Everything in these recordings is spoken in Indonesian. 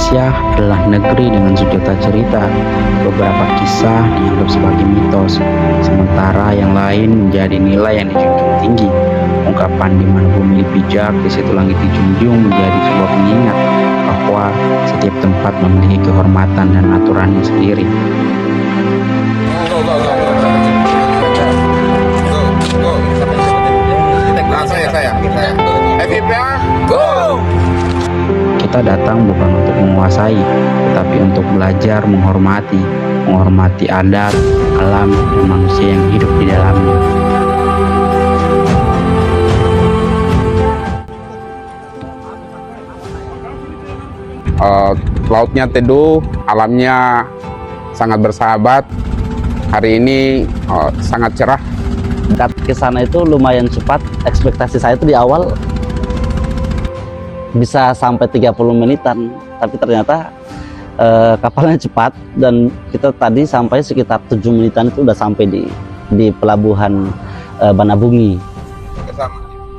Indonesia adalah negeri dengan sejuta cerita. Beberapa kisah dianggap sebagai mitos, sementara yang lain menjadi nilai yang dijunjung tinggi. Ungkapan di mana bumi dipijak, di situ langit dijunjung menjadi sebuah pengingat bahwa setiap tempat memiliki kehormatan dan aturannya sendiri. Kita datang bukan untuk menguasai, tetapi untuk belajar menghormati adat, alam, dan manusia yang hidup di dalamnya. Lautnya teduh, alamnya sangat bersahabat. Hari ini sangat cerah. Ke sana itu lumayan cepat. Ekspektasi saya itu di awal bisa sampai 30 menitan, tapi ternyata kapalnya cepat dan kita tadi sampai sekitar 7 menitan itu udah sampai di pelabuhan Banabungi.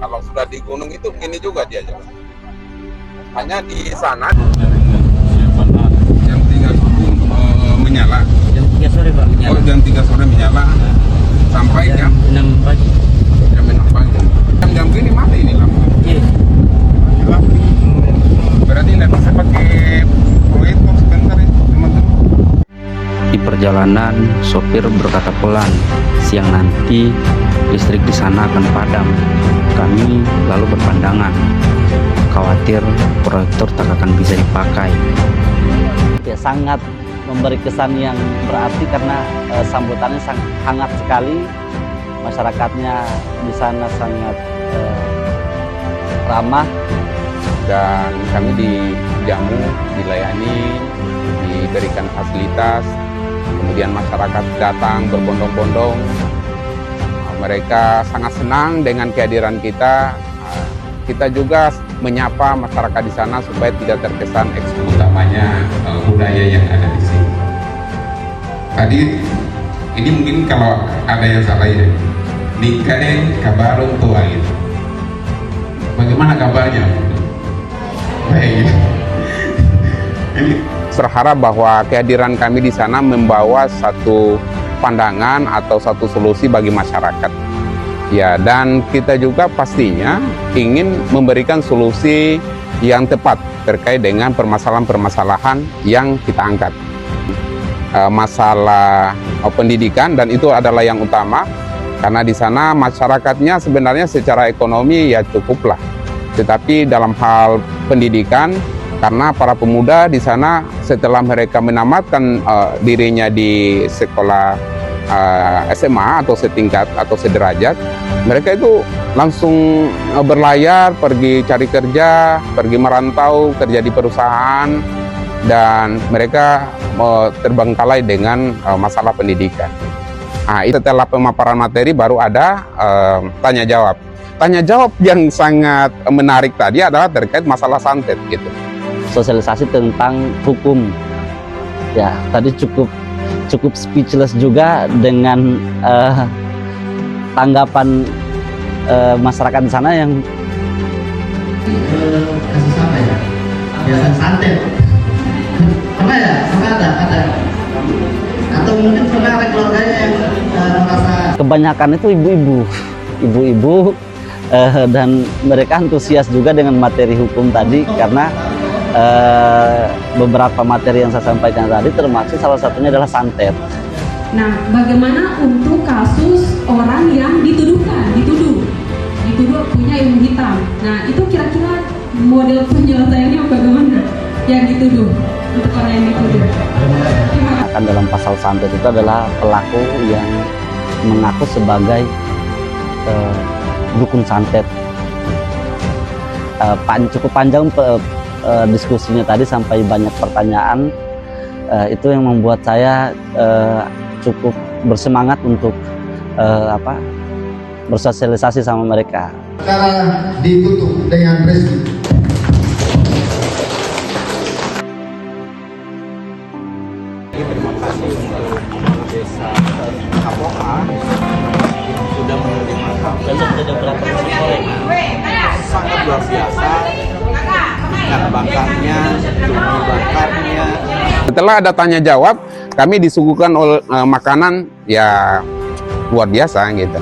Kalau sudah di gunung itu begini juga dia jalan. Hanya di sana jam 3 subuh menyala. Jam 3 sore Pak. Oh, jam 3 sore menyala sampai jam 6 pagi. Jam 6 pagi. Jam gini mati ini lampu. Iya. Berarti nggak bisa pakai proyektor sebentar ya teman-teman. Di perjalanan, sopir berkata pelan, siang nanti listrik di sana akan padam. Kami lalu berpandangan, khawatir proyektor tak akan bisa dipakai. Ya, sangat memberi kesan yang berarti karena sambutannya sangat hangat sekali. Masyarakatnya di sana sangat ramah. Dan kami dijamu, dilayani, diberikan fasilitas. Kemudian masyarakat datang berbondong-bondong. Mereka sangat senang dengan kehadiran kita. Kita juga menyapa masyarakat di sana supaya tidak terkesan eksklusif. Utamanya budaya yang ada di sini. Tadi ini mungkin kalau ada yang salah ya, nikah kabarung tua gitu. Bagaimana kabarnya? Baik. Berharap bahwa kehadiran kami di sana membawa satu pandangan atau satu solusi bagi masyarakat. Ya, dan kita juga pastinya ingin memberikan solusi yang tepat terkait dengan permasalahan-permasalahan yang kita angkat. Masalah pendidikan, dan itu adalah yang utama, karena di sana masyarakatnya sebenarnya secara ekonomi ya cukuplah. Tetapi dalam hal pendidikan, karena para pemuda di sana setelah mereka menamatkan dirinya di sekolah SMA atau setingkat atau sederajat, mereka itu langsung berlayar, pergi cari kerja, pergi merantau, kerja di perusahaan, dan mereka terbengkalai dengan masalah pendidikan. Nah, setelah pemaparan materi baru ada tanya jawab. Tanya jawab yang sangat menarik tadi adalah terkait masalah santet gitu. Sosialisasi tentang hukum. Ya, tadi cukup speechless juga dengan tanggapan masyarakat di sana yang kasus apa ya? Biasa santet. Pernah ya? Pernah ada. Atau mungkin pernah ada keluarganya yang merasa. Kebanyakan itu ibu-ibu dan mereka antusias juga dengan materi hukum tadi karena beberapa materi yang saya sampaikan tadi termasuk salah satunya adalah santet. Nah, bagaimana untuk kasus orang yang dituduh punya ilmu hitam? Nah, itu kira-kira model penyelesaiannya bagaimana yang dituduh untuk orang yang dituduh? Akan dalam pasal santet itu adalah pelaku yang mengaku sebagai dukun santet. Cukup panjang diskusinya tadi sampai banyak pertanyaan. Itu yang membuat saya cukup bersemangat untuk bersosialisasi sama mereka. Perkara ditutup dengan resmi. Terima kasih untuk desa Kapoa yang sudah menerima kami. Sangat luar biasa, ikan bakarnya, cumi bakar Setelah ada tanya jawab, kami disuguhkan oleh makanan ya luar biasa gitu.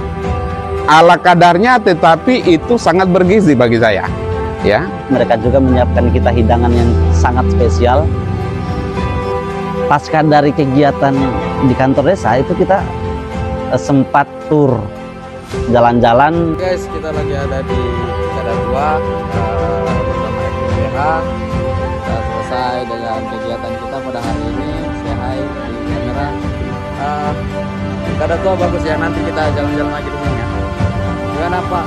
Ala kadarnya, tetapi itu sangat bergizi bagi saya. Ya, Mereka juga menyiapkan kita hidangan yang sangat spesial. Pasca dari kegiatan di kantor desa itu kita sempat tur jalan-jalan. Guys, kita lagi ada di Kadatua bersama FPH. Kita selesai dengan kegiatan kita pada hari ini. Say hi di kamera. Kadatua bagus ya, nanti kita jalan-jalan lagi di sini ya. Gimana Pak?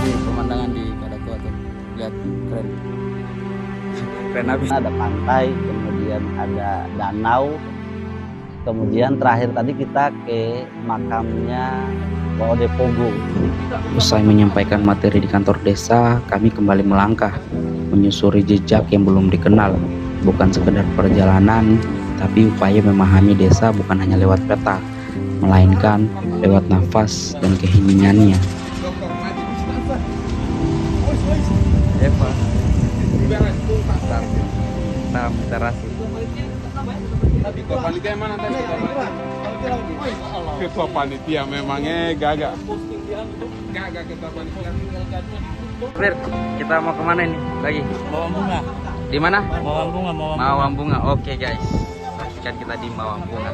Di pemandangan di Kadatua tuh, lihat keren. Keren habis. Ada pantai, kemudian ada danau, kemudian terakhir tadi kita ke makamnya Wode Pogo. Usai menyampaikan materi di kantor desa, kami kembali melangkah, menyusuri jejak yang belum dikenal. Bukan sekedar perjalanan, tapi upaya memahami desa bukan hanya lewat peta, melainkan lewat nafas dan keheningannya. Eva. Tam terasi. Ketua panitia mana tadi? Ketua panitia memangnya gagak. Gagak ketua panitia. Clear, kita mau kemana ini lagi? Mawang Bunga. Di mana? Mawang Bunga. Mawang Bunga. Oke guys, saksikan kita di Mawang Bunga.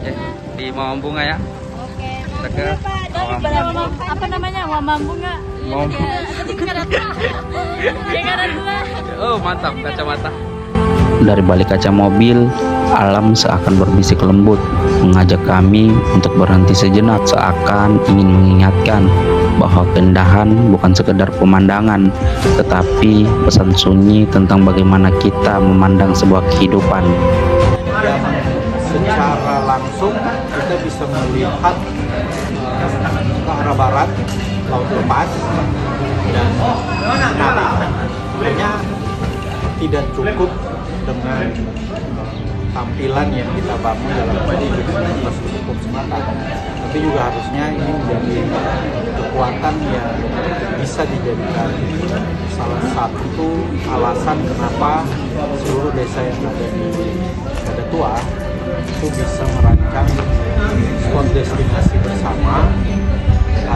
Ya, di Mawang Bunga ya. Oke. Kita ke Mawang Bunga. Apa namanya? Wamang Bunga. Mawang Bunga. Oh mantap, kacamata. Dari balik kaca mobil, alam seakan berbisik lembut, mengajak kami untuk berhenti sejenak, seakan ingin mengingatkan bahwa keindahan bukan sekedar pemandangan, tetapi pesan sunyi tentang bagaimana kita memandang sebuah kehidupan. Secara langsung kita bisa melihat ke arah barat, laut lepas, dan menarik. Hanya tidak cukup dengan tampilan yang kita bangun dalam infrastruktur semata, tapi juga harusnya ini menjadi kekuatan yang bisa dijadikan salah satu alasan kenapa seluruh desa yang ada di Kadatua itu bisa merancang spot destinasi bersama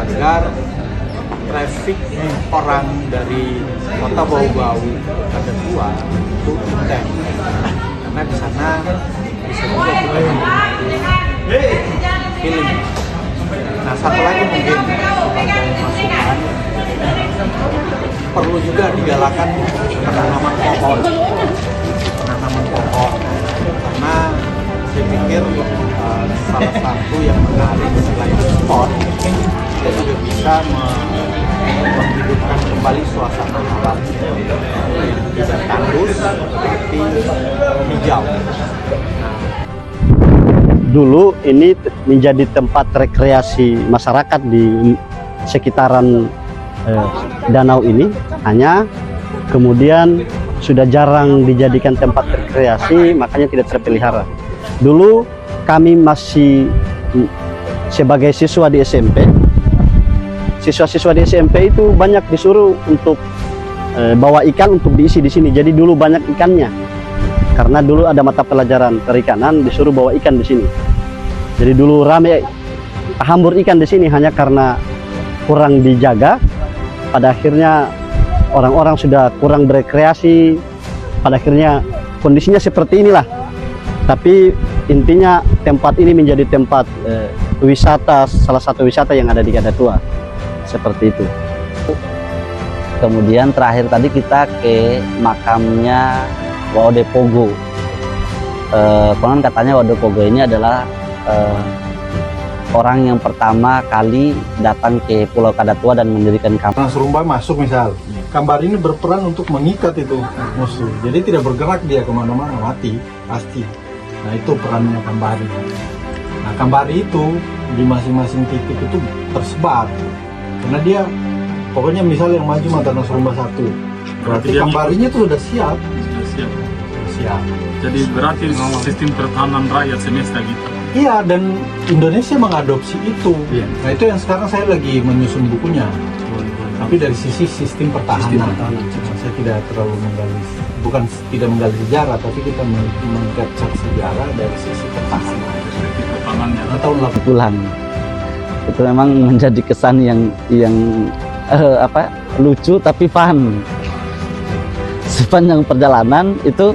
agar traffic orang dari kota Bau-Bau Kadatua itu intens, karena di sana bisa juga kita menikmati feeling. Nah, satu lagi mungkin sebagai masukan, perlu juga digalakan penanaman pohon, karena saya pikir salah satu yang menarik selain spot, kita juga bisa menghidupkan kembali suasana alam yang tidak tandus tapi hijau. Dulu ini menjadi tempat rekreasi masyarakat di sekitaran danau ini, hanya kemudian sudah jarang dijadikan tempat rekreasi, makanya tidak terpelihara. Dulu kami masih sebagai siswa di SMP, siswa-siswa di SMP itu banyak disuruh untuk bawa ikan untuk diisi di sini. Jadi dulu banyak ikannya, karena dulu ada mata pelajaran perikanan, disuruh bawa ikan di sini. Jadi dulu rame hambur ikan di sini, hanya karena kurang dijaga. Pada akhirnya orang-orang sudah kurang berekreasi. Pada akhirnya kondisinya seperti inilah. Tapi intinya tempat ini menjadi tempat wisata, salah satu wisata yang ada di Kadatua. Seperti itu. Kemudian terakhir tadi kita ke makamnya Wode Pogo. Konon katanya Wode Pogo ini adalah orang yang pertama kali datang ke Pulau Kadatua dan mendirikan kampung. Serumba masuk misal, Kambari ini berperan untuk mengikat itu musuh. Jadi tidak bergerak dia kemana-mana, mati pasti. Nah itu perannya Kambari. Nah Kambari itu di masing-masing titik itu tersebar. Karena dia pokoknya misal yang maju mantan Serumba 1, berarti Kambarinya itu sudah siap. Siap. Jadi berarti sistem pertahanan rakyat semesta gitu. Iya, dan Indonesia mengadopsi itu. Iya. Nah itu yang sekarang saya lagi menyusun bukunya. Tapi dari sisi sistem pertahanan. Saya tidak terlalu menggali bukan tidak menggali sejarah, tapi kita mengcapture sejarah dari sisi pertahanan. Pertahanannya. Karena tahun 80 pulang. Itu memang menjadi kesan yang lucu tapi fun. Sepanjang perjalanan itu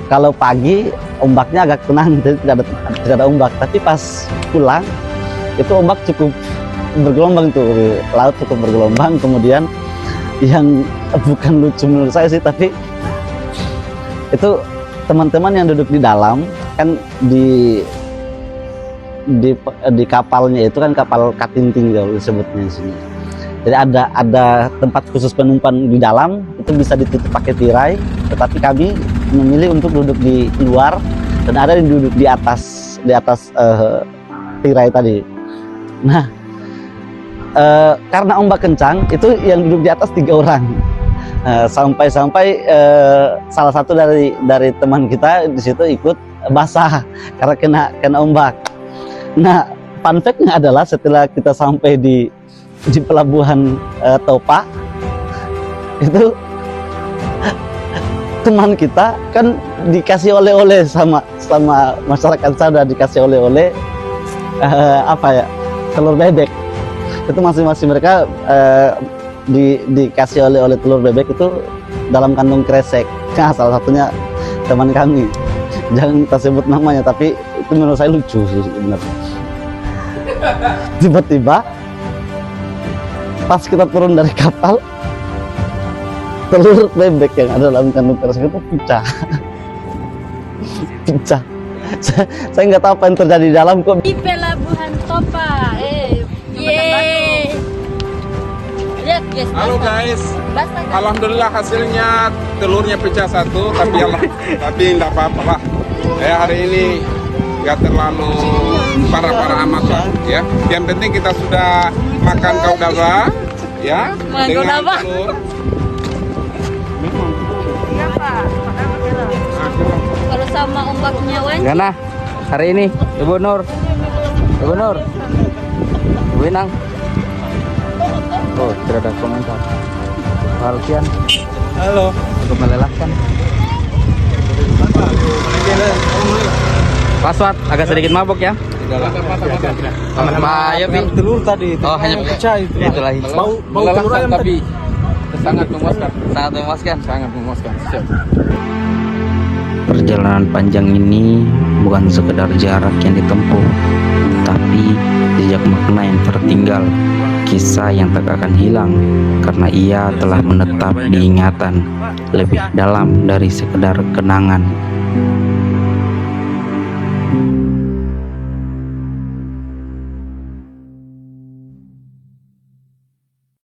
kalau pagi ombaknya agak tenang, jadi tidak ada ombak. Tapi pas pulang itu ombak cukup bergelombang tuh, laut cukup bergelombang. Kemudian yang bukan lucu menurut saya sih, tapi itu teman-teman yang duduk di dalam kan di kapalnya itu kan kapal katinting kalau disebutnya di sini. Jadi ada tempat khusus penumpang di dalam, itu bisa ditutup pakai tirai, tetapi kami memilih untuk duduk di luar dan ada yang duduk di atas tirai tadi. Nah, karena ombak kencang, itu yang duduk di atas 3 orang. Sampai-sampai salah satu dari teman kita di situ ikut basah karena kena ombak. Nah, fun fact-nya adalah setelah kita sampai di pelabuhan Topa, itu teman kita kan dikasih oleh-oleh sama masyarakat sana, dikasih oleh-oleh telur bebek. Itu masing-masing mereka dikasih oleh telur bebek itu dalam kantong kresek. Nah, salah satunya teman kami, jangan kita sebut namanya, tapi itu menurut saya lucu sih sebenarnya. Tiba-tiba pas kita turun dari kapal, telur bebek yang ada dalam kantong kresek itu pecah. Pecah. Saya nggak tahu apa yang terjadi di dalam kok. Di pelabuhan Topa. Yeay. Lihat guys. Halo guys, Basah, guys. alhamdulillah hasilnya telurnya pecah 1, tapi enggak apa-apa lah. Hari ini nggak terlalu parah-parah amat lah, ya. Yang penting kita sudah makan kaudaba, ya, Makan dengan kaudaba. telur. Kalau sama ombaknya Wan. Gana hari ini Ibu Nur, Ibu Winang. Oh, tidak ada komentar. Alfian. Halo. Untuk melelahkan. Password agak sedikit mabuk ya. Pak Yopi. telur tadi itu Oh, hanya pecah itu. Itulah. Bau telur ayam tapi sangat memuaskan. Sangat memuaskan. Sangat memuaskan. Siap. Perjalanan panjang ini bukan sekedar jarak yang ditempuh, tapi jejak makna yang tertinggal, kisah yang tak akan hilang karena ia telah menetap di ingatan lebih dalam dari sekedar kenangan.